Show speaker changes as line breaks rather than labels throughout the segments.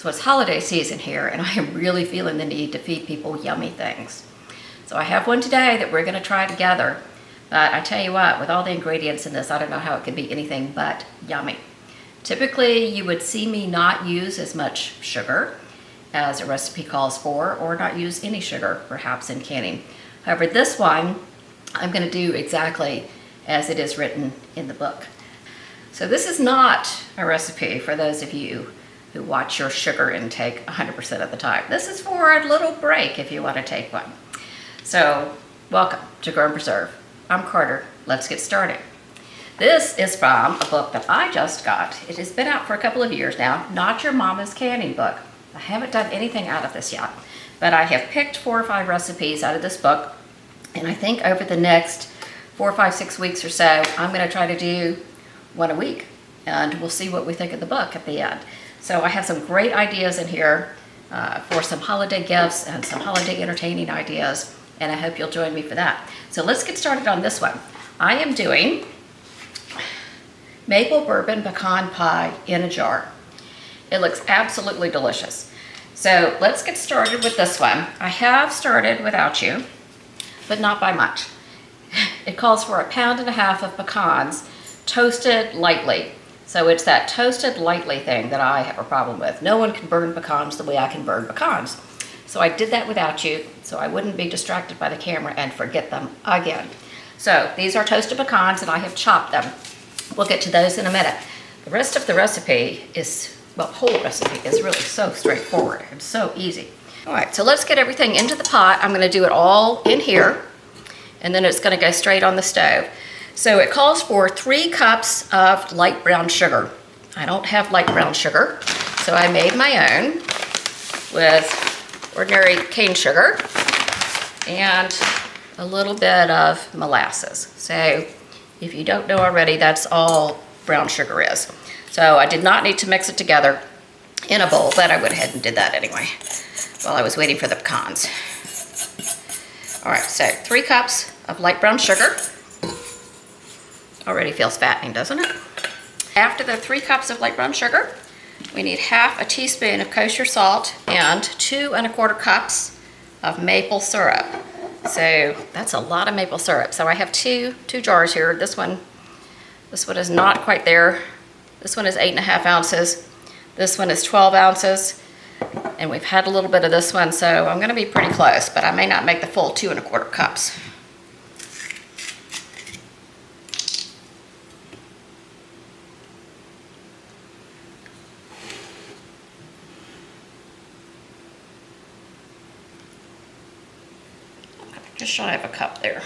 So it's holiday season here, and I am really feeling the need to feed people yummy things. So I have one today that we're going to try together. But I tell you what, with all the ingredients in this, I don't know how it could be anything but yummy. Typically, you would see me not use as much sugar as a recipe calls for, or not use any sugar, perhaps in canning. However, this one, I'm going to do exactly as it is written in the book. So this is not a recipe for those of you who watch your sugar intake 100% of the time. This is for a little break if you want to take one. So, welcome to Grow and Preserve. I'm Carter. Let's get started. This is from a book that I just got. It has been out for a couple of years now, Not Your Mama's Canning Book. I haven't done anything out of this yet, but I have picked 4 or 5 recipes out of this book, and I think over the next 4, 5, 6 weeks or so, I'm going to try to do one a week, and we'll see what we think of the book at the end. So I have some great ideas in here for some holiday gifts and some holiday entertaining ideas, and I hope you'll join me for that. So let's get started on this one. I am doing maple bourbon pecan pie in a jar. It looks absolutely delicious. So let's get started with this one. I have started without you, but not by much. It calls for 1.5 pounds of pecans toasted lightly. So it's that toasted lightly thing that I have a problem with. No one can burn pecans the way I can burn pecans. So I did that without you, so I wouldn't be distracted by the camera and forget them again. So these are toasted pecans, and I have chopped them. We'll get to those in a minute. The rest of the recipe is, well, the whole recipe is really so straightforward and so easy. All right, so let's get everything into the pot. I'm gonna do it all in here, and then it's gonna go straight on the stove. So it calls for 3 cups of light brown sugar. I don't have light brown sugar, so I made my own with ordinary cane sugar and a little bit of molasses. So if you don't know already, that's all brown sugar is. So I did not need to mix it together in a bowl, but I went ahead and did that anyway while I was waiting for the pecans. All right, so 3 cups of light brown sugar. Already feels fattening, doesn't it? After the 3 cups of light brown sugar, we need 1/2 teaspoon of kosher salt and 2 1/4 cups of maple syrup. So that's a lot of maple syrup. So I have two jars here. This one is not quite there. This one is 8.5 ounces. This one is 12 ounces. And we've had a little bit of this one, so I'm gonna be pretty close, but I may not make the full 2 1/4 cups. Just shy of a cup there.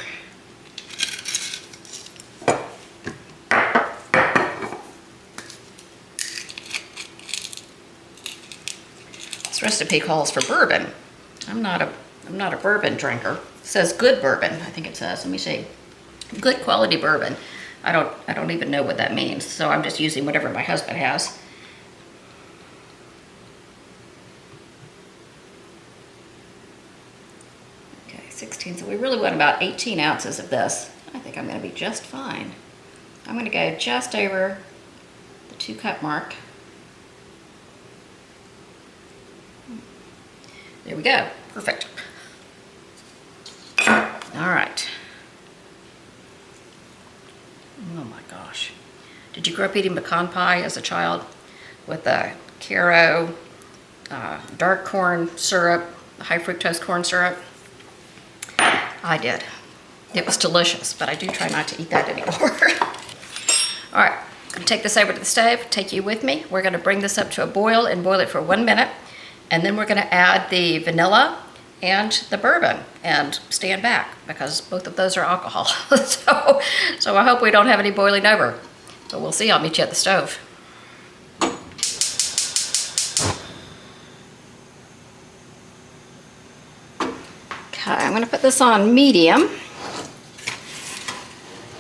This recipe calls for bourbon. I'm not a bourbon drinker. It says good bourbon, I think it says. Let me see. Good quality bourbon. I don't even know what that means, so I'm just using whatever my husband has. Okay, 16, so we really want about 18 ounces of this. I think I'm gonna be just fine. I'm gonna go just over the 2 cup mark. There we go, perfect. All right. Oh my gosh. Did you grow up eating pecan pie as a child with the Caro dark corn syrup, high fructose corn syrup? I did. It was delicious, but I do try not to eat that anymore. All right, I'm gonna take this over to the stove, take you with me. We're gonna bring this up to a boil and boil it for 1 minute. And then we're gonna add the vanilla and the bourbon and stand back because both of those are alcohol. so I hope we don't have any boiling over. But we'll see, I'll meet you at the stove. Okay, I'm gonna put this on medium.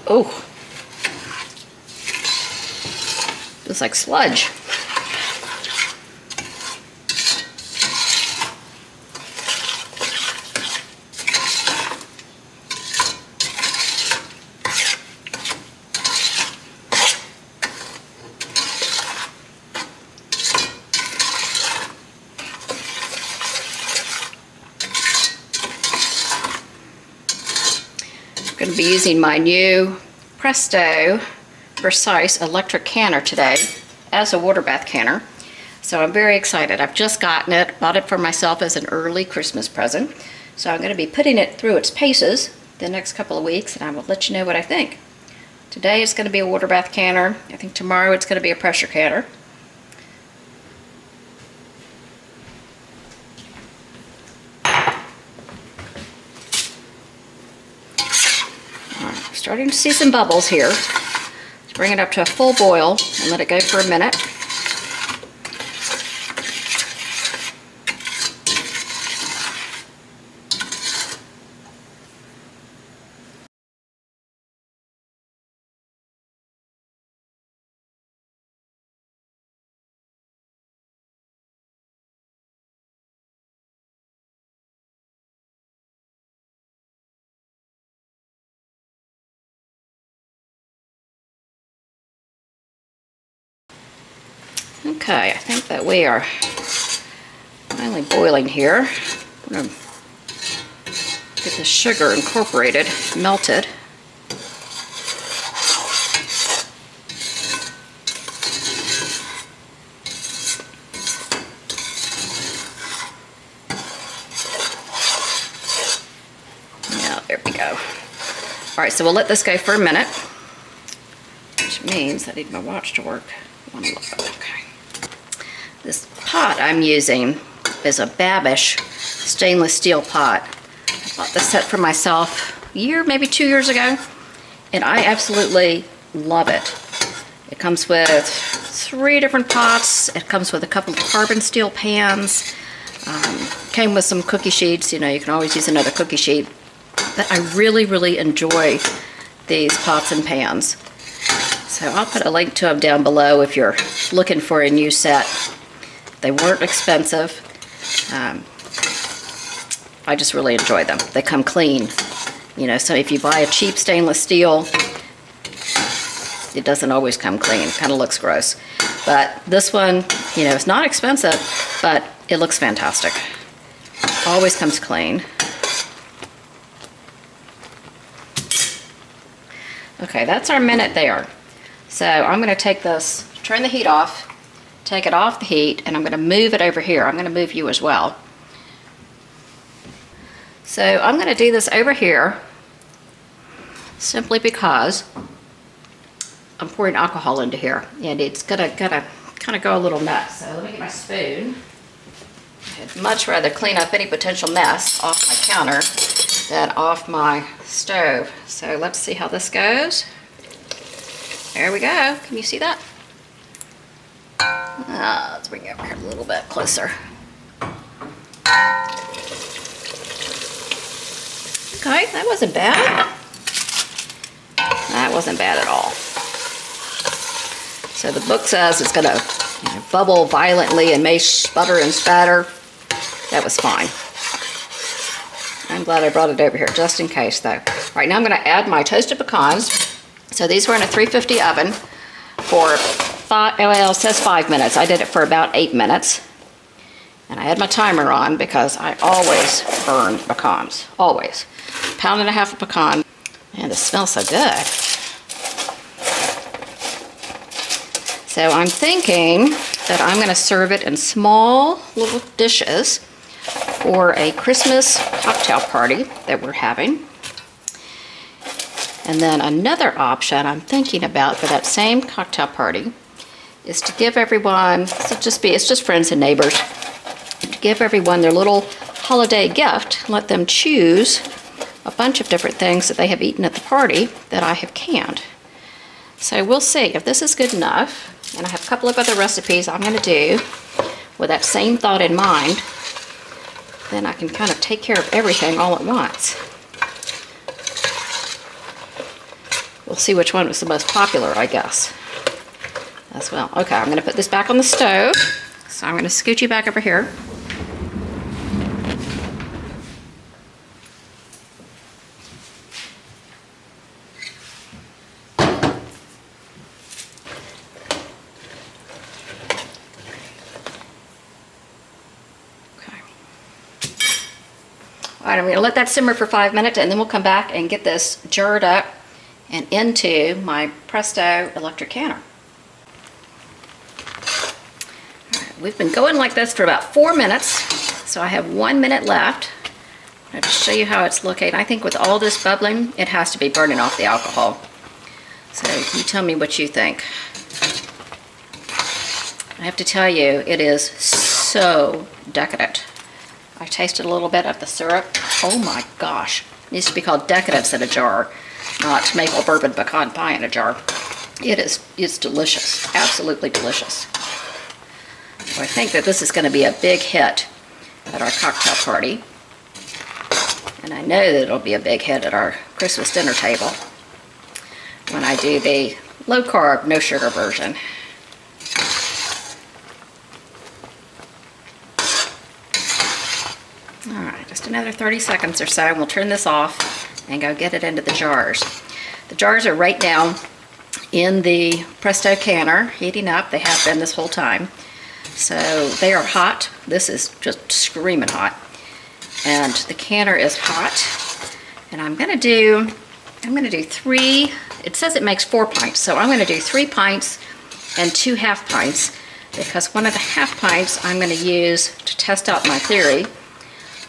Oh, it's like sludge. going to be using my new Presto Precise electric canner today as a water bath canner. So I'm very excited. I've just gotten it, bought it for myself as an early Christmas present. So I'm going to be putting it through its paces the next couple of weeks, and I will let you know what I think. Today it's going to be a water bath canner. I think tomorrow it's going to be a pressure canner. Starting to see some bubbles here. Let's bring it up to a full boil and let it go for a minute. Okay, I think that we are finally boiling here. I'm going to get the sugar incorporated, melted. Yeah, there we go. All right, so we'll let this go for a minute, which means I need my watch to work. Okay. This pot I'm using is a Babish stainless steel pot. I bought this set for myself a year, maybe 2 years ago, and I absolutely love it. It comes with 3 different pots. It comes with a couple of carbon steel pans. Came with some cookie sheets. You know, you can always use another cookie sheet. But I really, really enjoy these pots and pans. So I'll put a link to them down below if you're looking for a new set. They weren't expensive. I just really enjoy them. They come clean. You know, so if you buy a cheap stainless steel, it doesn't always come clean. It kind of looks gross. But this one, you know, it's not expensive, but it looks fantastic. Always comes clean. Okay, that's our minute there. So I'm going to take this, turn the heat off, take it off the heat, and I'm going to move it over here. I'm going to move you as well. So I'm going to do this over here simply because I'm pouring alcohol into here, and it's gonna kind of go a little nuts. So let me get my spoon. I'd much rather clean up any potential mess off my counter than off my stove. So let's see how this goes. There we go. Can you see that? Let's bring it over here a little bit closer. Okay, that wasn't bad. That wasn't bad at all. So the book says it's going to bubble violently and may sputter and spatter. That was fine. I'm glad I brought it over here just in case though. All right, now I'm going to add my toasted pecans. So these were in a 350 oven for well, it says 5 minutes. I did it for about 8 minutes. And I had my timer on because I always burn pecans. Always. £1.5 pounds of pecan. Man, this smells so good. So I'm thinking that I'm going to serve it in small little dishes for a Christmas cocktail party that we're having. And then another option I'm thinking about for that same cocktail party is to give everyone, it's just friends and neighbors, to give everyone their little holiday gift, let them choose a bunch of different things that they have eaten at the party that I have canned. So we'll see if this is good enough. And I have a couple of other recipes I'm going to do with that same thought in mind. Then I can kind of take care of everything all at once. We'll see which one was the most popular, I guess, as well. Okay, I'm going to put this back on the stove. So I'm going to scoot you back over here. All right, I'm gonna let that simmer for 5 minutes and then we'll come back and get this jarred up and into my Presto electric canner. All right, we've been going like this for about 4 minutes, so I have 1 minute left. I'll just show you how it's looking. I think with all this bubbling, it has to be burning off the alcohol. So you tell me what you think. I have to tell you, it is so decadent. I tasted a little bit of the syrup. Oh my gosh. It needs to be called decadence in a jar, not maple bourbon pecan pie in a jar. It's delicious, absolutely delicious. So I think that this is going to be a big hit at our cocktail party. And I know that it'll be a big hit at our Christmas dinner table when I do the low carb, no sugar version. All right, just another 30 seconds or so, and we'll turn this off and go get it into the jars. The jars are right down in the Presto canner, heating up. They have been this whole time. So they are hot. This is just screaming hot. And the canner is hot. And I'm gonna do 3, it says it makes 4 pints, so I'm gonna do 3 pints and 2 half pints, because one of the half pints I'm gonna use to test out my theory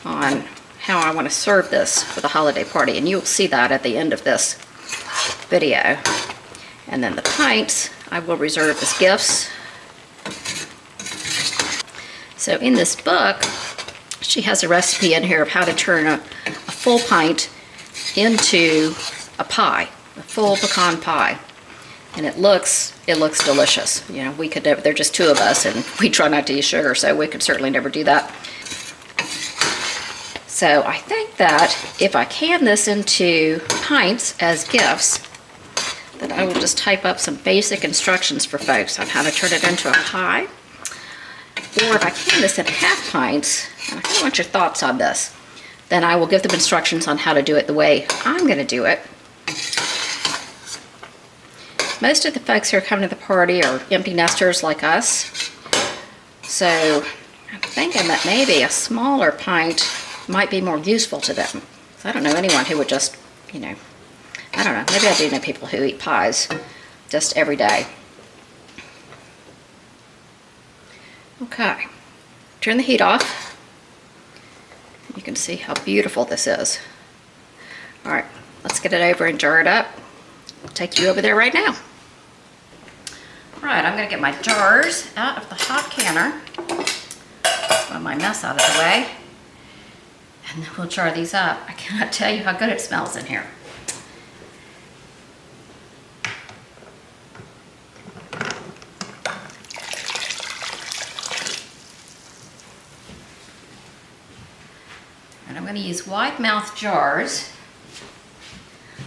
on how I want to serve this for the holiday party, and you'll see that at the end of this video. And then the pints I will reserve as gifts. So in this book, she has a recipe in here of how to turn a full pint into a pie, a full pecan pie. And it looks delicious. You know, we could never, there are just 2 of us and we try not to use sugar, so we could certainly never do that. So I think that if I can this into pints as gifts, then I will just type up some basic instructions for folks on how to turn it into a pie. Or if I can this in half pints, and I kind of want your thoughts on this, then I will give them instructions on how to do it the way I'm going to do it. Most of the folks who are coming to the party are empty nesters like us. So I'm thinking that maybe a smaller pint might be more useful to them. So I don't know anyone who would just, you know, I don't know, maybe I do know people who eat pies just every day. Okay, turn the heat off. You can see how beautiful this is. All right, let's get it over and jar it up. I'll take you over there right now. All right, I'm gonna get my jars out of the hot canner. Get my mess out of the way. And then we'll jar these up. I cannot tell you how good it smells in here. And I'm going to use wide mouth jars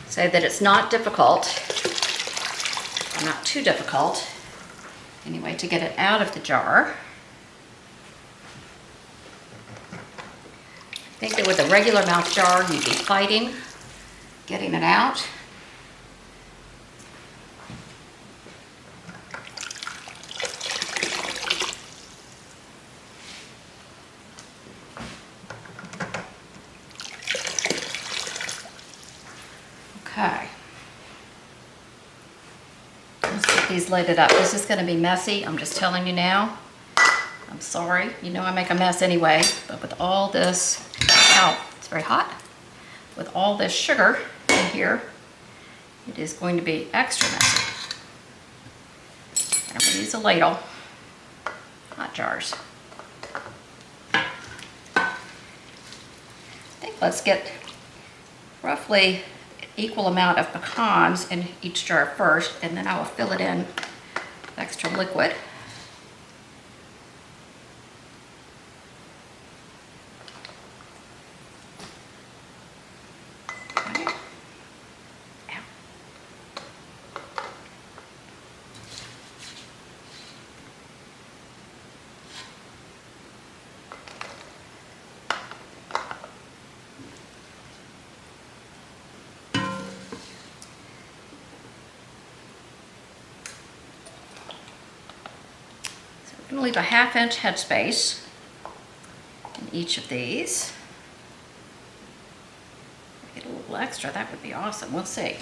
so that it's not difficult, or not too difficult, anyway, to get it out of the jar. I think that with a regular mouth jar, you'd be fighting getting it out. Okay. Let's get these lidded up. This is going to be messy. I'm just telling you now. I'm sorry. You know I make a mess anyway, but with all this, ow, it's very hot. With all this sugar in here, it is going to be extra messy. I'm going to use a ladle, not jars. I think let's get roughly an equal amount of pecans in each jar first, and then I will fill it in with extra liquid. I'm going to leave a 1/2 inch headspace in each of these. Get a little extra, that would be awesome. We'll see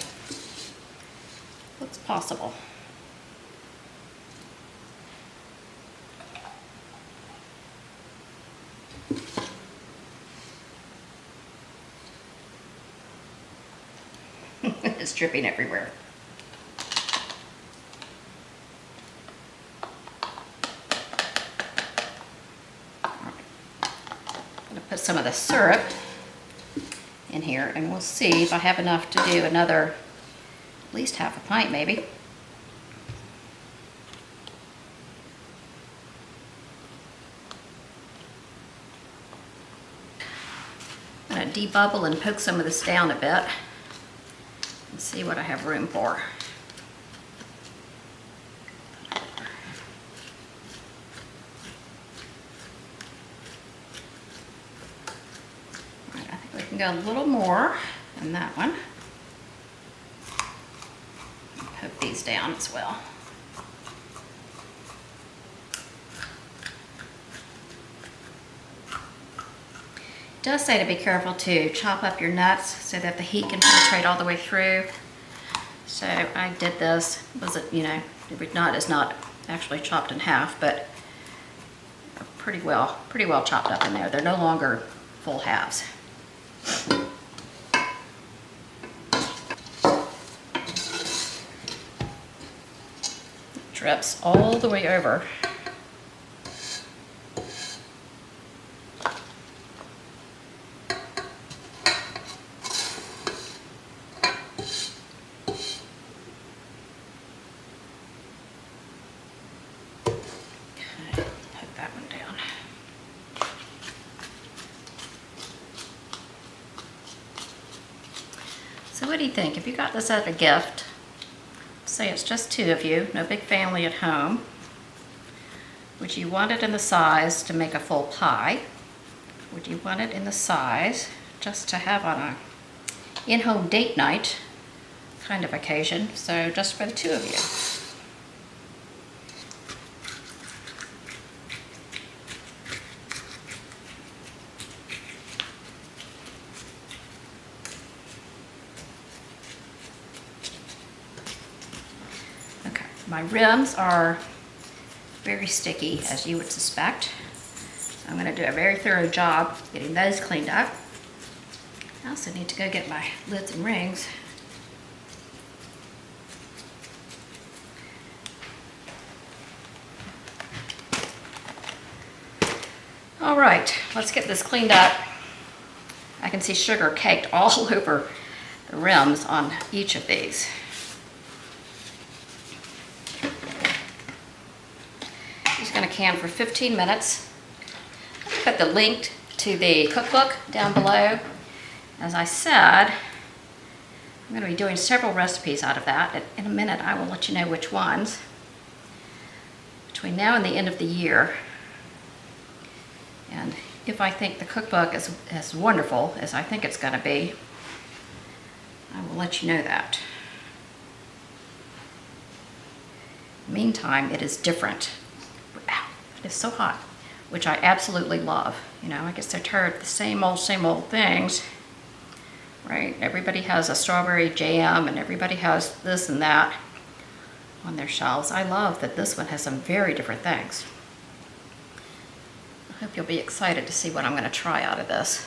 what's possible. It's dripping everywhere. I'm gonna put some of the syrup in here, and we'll see if I have enough to do another, at least half a pint maybe. I'm gonna debubble and poke some of this down a bit and see what I have room for. Go a little more than that one. Poke these down as well. It does say to be careful to chop up your nuts so that the heat can penetrate all the way through. So I did this. The nut is not actually chopped in half, but pretty well chopped up in there. They're no longer full halves. Drips all the way over. Okay, put that one down. So what do you think? If you got this as a gift, say it's just two of you, no big family at home, would you want it in the size to make a full pie? Would you want it in the size just to have on a in-home date night kind of occasion, so just for the two of you? My rims are very sticky, as you would suspect. So I'm going to do a very thorough job getting those cleaned up. I also need to go get my lids and rings. All right, let's get this cleaned up. I can see sugar caked all over the rims on each of these. Going to can for 15 minutes. I'll put the link to the cookbook down below. As I said, I'm going to be doing several recipes out of that. In a minute, I will let you know which ones. Between now and the end of the year, and if I think the cookbook is as wonderful as I think it's going to be, I will let you know that. Meantime, it is different. It is so hot, which I absolutely love. You know, I get so tired of the same old things, right? Everybody has a strawberry jam and everybody has this and that on their shelves. I love that this one has some very different things. I hope you'll be excited to see what I'm going to try out of this.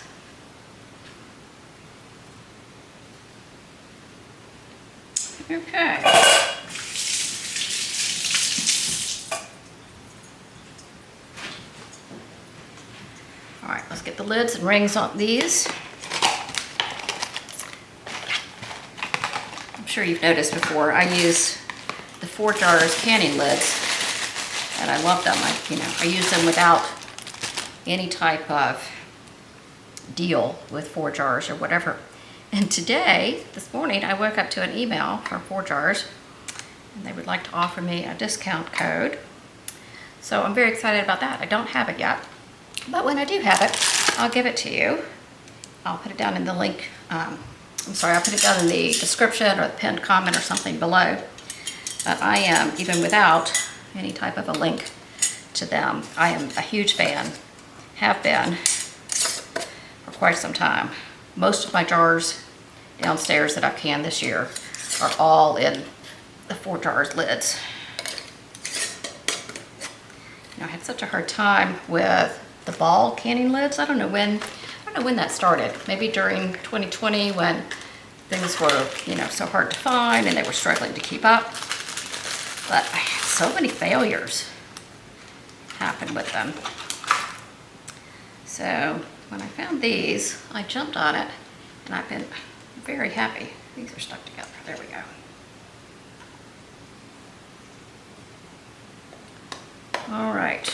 Okay. All right, let's get the lids and rings on these. I'm sure you've noticed before, I use the 4 jars canning lids, and I love them. I use them without any type of deal with 4 jars or whatever. And today, this morning, I woke up to an email for 4 jars, and they would like to offer me a discount code. So I'm very excited about that. I don't have it yet. But when I do have it, I'll give it to you. I'll put it down in the link. I'll put it down in the description or the pinned comment or something below. But I am, even without any type of a link to them, I am a huge fan, have been for quite some time. Most of my jars downstairs that I've canned this year are all in the 4 jars lids. You know, I had such a hard time with the ball canning lids. I don't know when that started. Maybe during 2020 when things were, you know, so hard to find and they were struggling to keep up. But I had so many failures happen with them. So when I found these, I jumped on it and I've been very happy. These are stuck together. There we go. All right.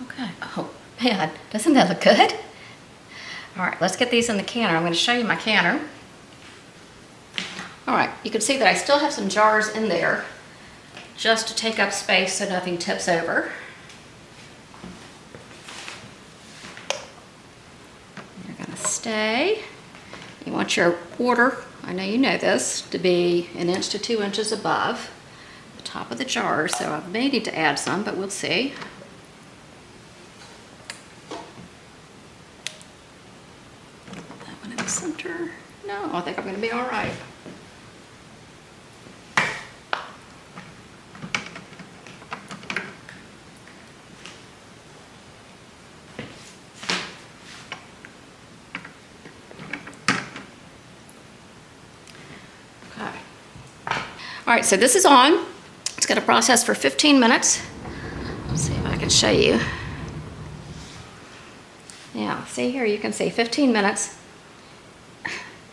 Okay. Oh man, doesn't that look good? All right, let's get these in the canner. I'm going to show you my canner. All right, you can see that I still have some jars in there just to take up space so nothing tips over. You're going to stay. You want your water, I know you know this, to be 1 inch to 2 inches above the top of the jar, so I may need to add some, but we'll see. That one in the center. No, I think I'm going to be all right. All right, so this is on. It's going to process for 15 minutes. Let's see if I can show you. Yeah, see here, you can see 15 minutes.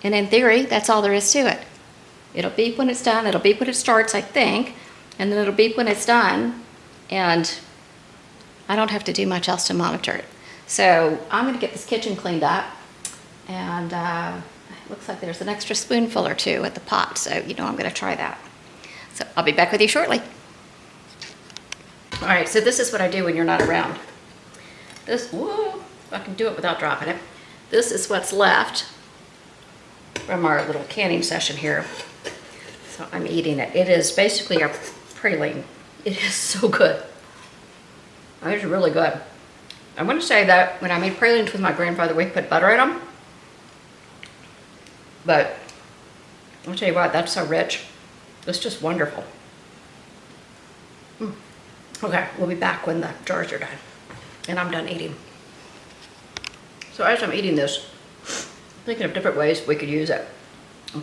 And in theory, that's all there is to it. It'll beep when it's done. It'll beep when it starts, I think. And then it'll beep when it's done. And I don't have to do much else to monitor it. So I'm going to get this kitchen cleaned up. And it looks like there's an extra spoonful or two at the pot. So, you know, I'm going to try that. So I'll be back with you shortly. All right, so this is what I do when you're not around. This, whoa, I can do it without dropping it. This is what's left from our little canning session here. So I'm eating it. It is basically a praline. It is so good. It's really good. I want to say that when I made pralines with my grandfather, we put butter in them. But I'll tell you what, that's so rich. It's just wonderful. Okay, we'll be back when the jars are done. And I'm done eating. So as I'm eating this, thinking of different ways we could use it.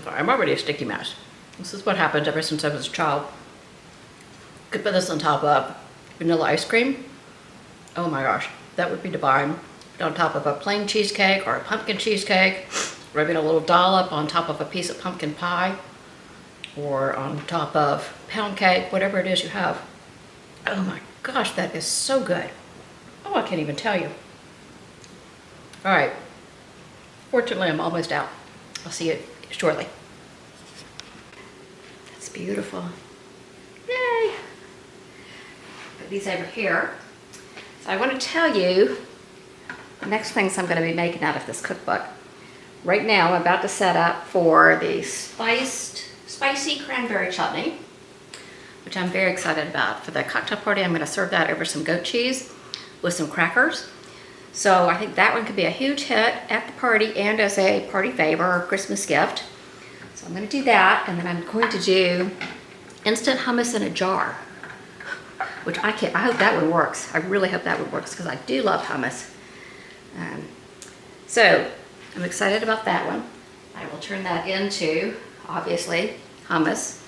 I'm already a sticky mess. This is what happens ever since I was a child. Could put this on top of vanilla ice cream. Oh my gosh, that would be divine. Put on top of a plain cheesecake or a pumpkin cheesecake. Rubbing a little dollop on top of a piece of pumpkin pie. Or on top of pound cake, whatever it is you have. Oh my gosh, that is so good. Oh, I can't even tell you. All right. Fortunately, I'm almost out. I'll see you shortly. That's beautiful. Yay. Put these over here. So I want to tell you the next things I'm going to be making out of this cookbook. Right now, I'm about to set up for the spicy cranberry chutney, which I'm very excited about. For the cocktail party, I'm going to serve that over some goat cheese with some crackers. So I think that one could be a huge hit at the party and as a party favor or Christmas gift. So I'm going to do that, and then I'm going to do instant hummus in a jar, which I hope that one works. I really hope that one works because I do love hummus. So I'm excited about that one. I will turn that into, obviously, hummus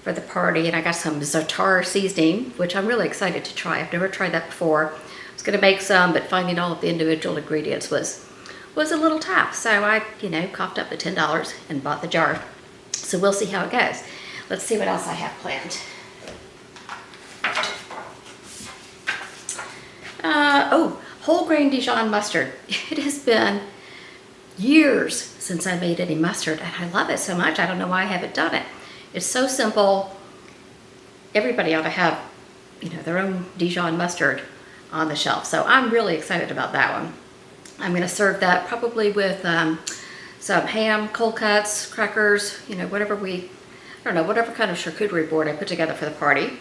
for the party, and I got some za'atar seasoning, which I'm really excited to try. I've never tried that before. I was going to make some, but finding all of the individual ingredients was a little tough. So I, coughed up the $10 and bought the jar. So we'll see how it goes. Let's see what else I have planned. Whole grain Dijon mustard. It has been years since I made any mustard, and I love it so much. I don't know why I haven't done it. It's so simple. Everybody ought to have, their own Dijon mustard on the shelf. So I'm really excited about that one. I'm going to serve that probably with some ham, cold cuts, crackers, whatever kind of charcuterie board I put together for the party.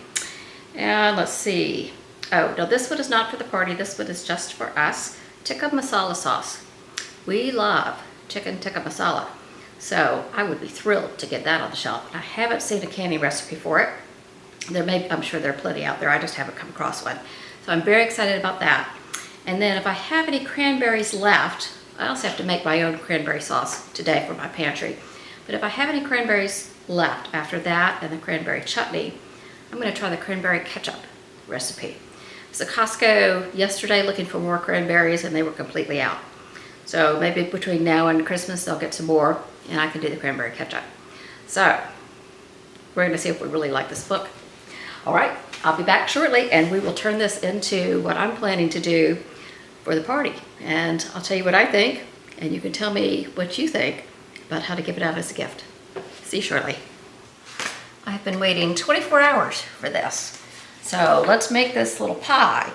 And let's see. Oh, no, this one is not for the party. This one is just for us. Tikka masala sauce. We love chicken tikka masala. So I would be thrilled to get that on the shelf. I haven't seen a candy recipe for it. I'm sure there are plenty out there. I just haven't come across one. So I'm very excited about that. And then if I have any cranberries left, I also have to make my own cranberry sauce today for my pantry. But if I have any cranberries left after that and the cranberry chutney, I'm going to try the cranberry ketchup recipe. I was at Costco yesterday looking for more cranberries and they were completely out. So maybe between now and Christmas they'll get some more and I can do the cranberry ketchup. So we're going to see if we really like this book. All right, I'll be back shortly and we will turn this into what I'm planning to do for the party. And I'll tell you what I think and you can tell me what you think about how to give it out as a gift. See you shortly. I've been waiting 24 hours for this. So let's make this little pie.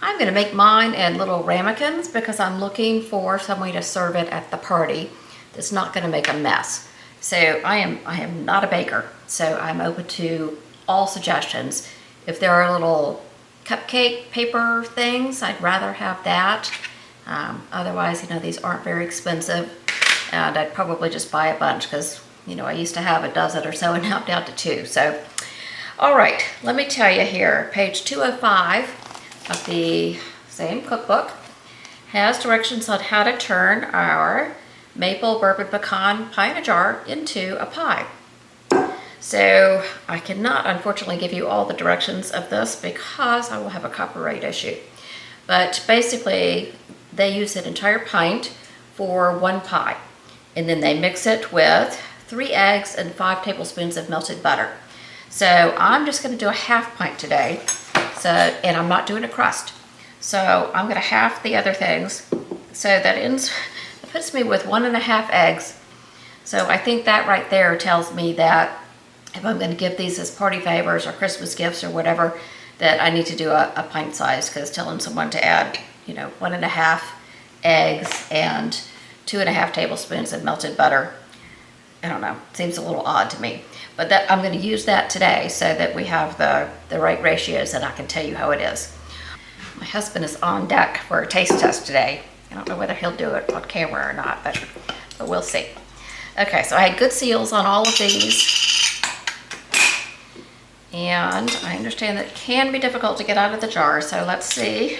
I'm gonna make mine in little ramekins because I'm looking for some way to serve it at the party that's not gonna make a mess. So I am not a baker, so I'm open to all suggestions. If there are little cupcake paper things, I'd rather have that. Otherwise, these aren't very expensive and I'd probably just buy a bunch because I used to have a dozen or so and now I'm down to 2. So, all right, let me tell you here, page 205 of the same cookbook has directions on how to turn our maple bourbon pecan pie in a jar into a pie. So I cannot unfortunately give you all the directions of this because I will have a copyright issue. But basically they use an entire pint for 1 pie and then they mix it with 3 eggs and 5 tablespoons of melted butter. So I'm just going to do a half pint today. And I'm not doing a crust. So I'm going to half the other things. So it puts me with 1.5 eggs. So I think that right there tells me that if I'm going to give these as party favors or Christmas gifts or whatever, that I need to do a pint size, because telling someone to add, 1.5 eggs and 2.5 tablespoons of melted butter, I don't know, seems a little odd to me. But that I'm going to use that today so that we have the right ratios and I can tell you how it is. My husband is on deck for a taste test today. I don't know whether he'll do it on camera or not, but we'll see. Okay, so I had good seals on all of these. And I understand that it can be difficult to get out of the jar, so let's see.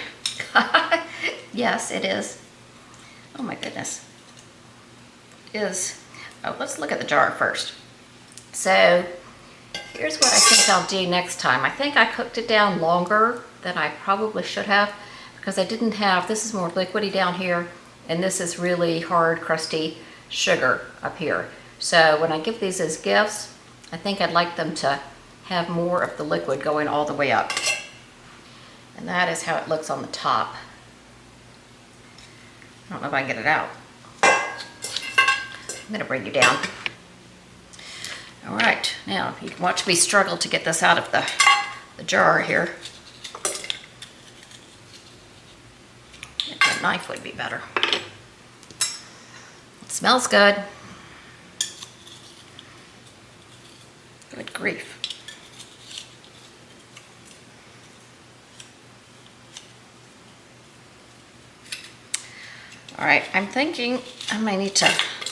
Yes, it is. Oh my goodness. Oh, let's look at the jar first. So here's what I think I'll do next time. I think I cooked it down longer than I probably should have because I didn't have, this is more liquidy down here and this is really hard, crusty sugar up here. So when I give these as gifts, I think I'd like them to have more of the liquid going all the way up. And that is how it looks on the top. I don't know if I can get it out. I'm gonna bring you down. All right, now you can watch me struggle to get this out of the jar here. A knife would be better. It smells good. Good grief. All right, I'm thinking I may need to,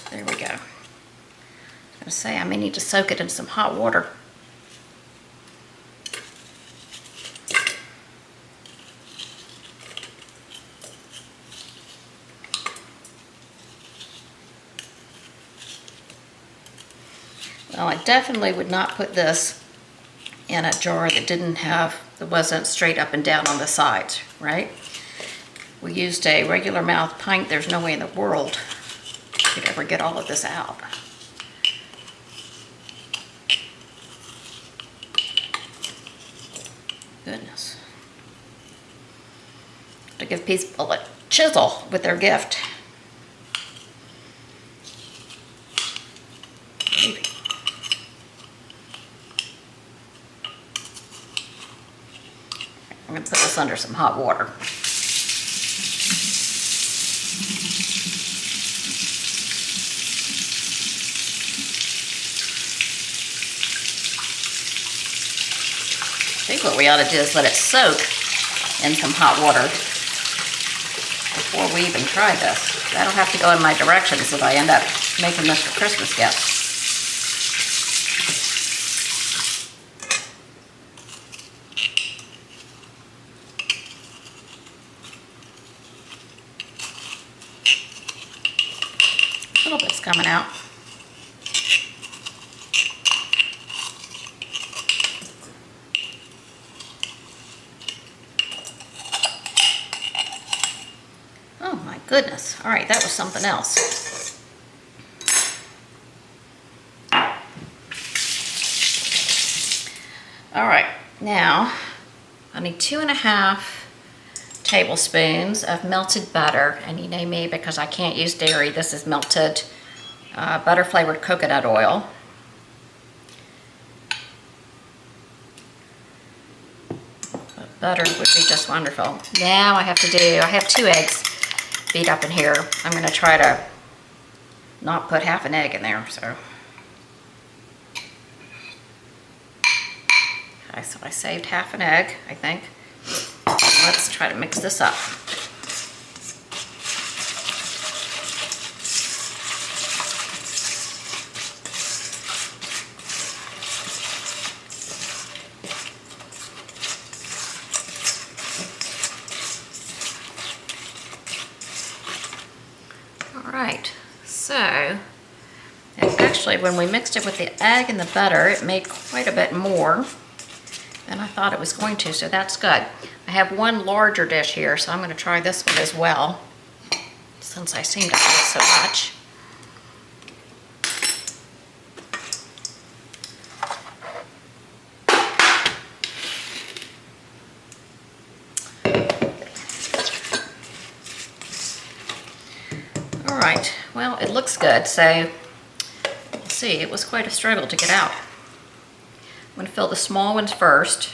there we go. I was gonna say I may need to soak it in some hot water. Well, I definitely would not put this in a jar that wasn't straight up and down on the sides, right? We used a regular mouth pint. There's no way in the world you could ever get all of this out. Goodness. To give people a chisel with their gift. Maybe. I'm going to put this under some hot water. think what we ought to do is let it soak in some hot water before we even try this. That'll have to go in my directions if I end up making this for Christmas gifts. A little bit's coming out. Oh my goodness. All right, that was something else. All right, now I need 2.5 tablespoons of melted butter, and you know me because I can't use dairy. This is melted butter flavored coconut oil. But butter would be just wonderful. Now I have 2 eggs beat up in here. I'm going to try to not put half an egg in there. So, okay, so I saved half an egg, I think. Let's try to mix this up. All right, so actually when we mixed it with the egg and the butter, it made quite a bit more than I thought it was going to, so that's good. I have one larger dish here, so I'm going to try this one as well, since I seem to like it so much. All right, well, it looks good, so we'll see. It was quite a struggle to get out. I'm going to fill the small ones first.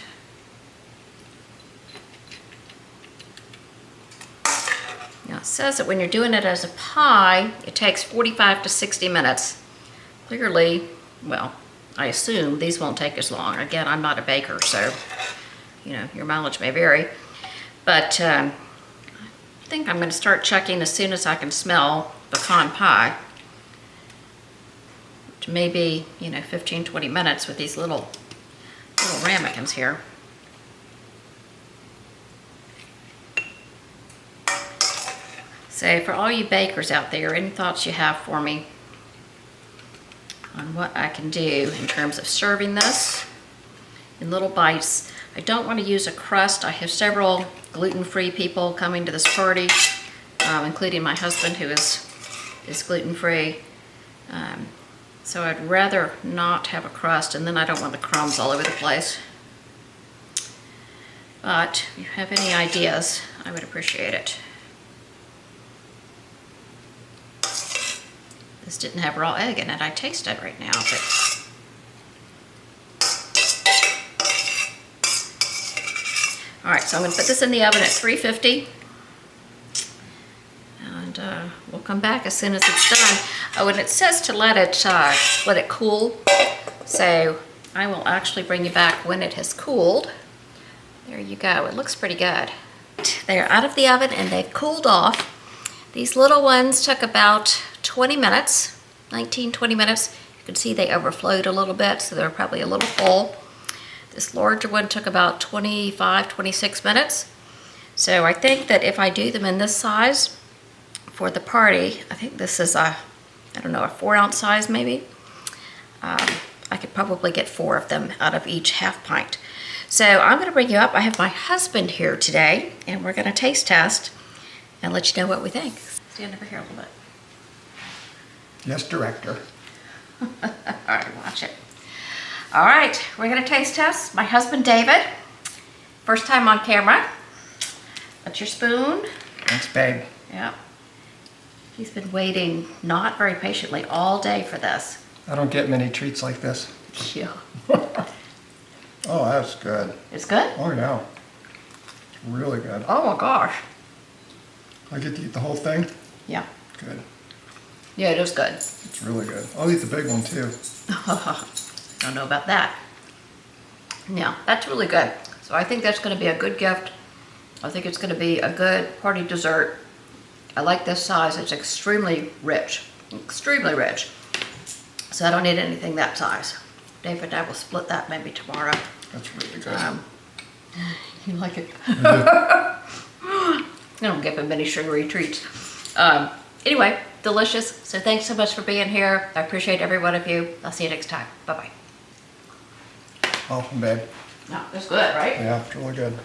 Now it says that when you're doing it as a pie, it takes 45 to 60 minutes. Clearly, well, I assume these won't take as long. Again, I'm not a baker, so, you know, your mileage may vary. But I think I'm going to start checking as soon as I can smell pecan pie. Which may be, you know, 15, 20 minutes with these little ramekins here. So for all you bakers out there, any thoughts you have for me on what I can do in terms of serving this in little bites? I don't want to use a crust. I have several gluten-free people coming to this party, including my husband who is gluten-free. So I'd rather not have a crust, and then I don't want the crumbs all over the place. But if you have any ideas, I would appreciate it. This didn't have raw egg in it. I taste it right now, but all right, so I'm going to put this in the oven at 350, and we'll come back as soon as it's done. Oh, and it says to let it cool, so I will actually bring you back when it has cooled. There you go. It looks pretty good. They're out of the oven and they've cooled off. These little ones took about 20 minutes, 19, 20 minutes. You can see they overflowed a little bit, so they're probably a little full. This larger one took about 25, 26 minutes. So I think that if I do them in this size for the party, I think this is I don't know, a 4-ounce size maybe. I could probably get 4 of them out of each half pint. So I'm going to bring you up. I have my husband here today, and we're going to taste test and let you know what we think. Stand over here a little bit.
Yes, director.
All right, watch it. All right, we're going to taste test. My husband, David. First time on camera. That's your spoon.
Thanks, babe.
Yeah. He's been waiting not very patiently all day for this.
I don't get many treats like this.
Yeah.
Oh, that's good.
It's good?
Oh, yeah. It's really good.
Oh my gosh.
I get to eat the whole thing?
Yeah.
Good.
Yeah, it is good.
It's really good. I'll eat the big one, too.
Don't know about that. Yeah, that's really good. So I think that's gonna be a good gift. I think it's gonna be a good party dessert. I like this size, it's extremely rich, extremely rich. So I don't need anything that size. David and I will split that maybe tomorrow.
That's really good.
You like it? I don't give him many sugary treats. Anyway, delicious. So thanks so much for being here. I appreciate every one of you. I'll see you next time. Bye-bye.
Awesome, babe.
No, that's good, right?
Yeah, it's really good.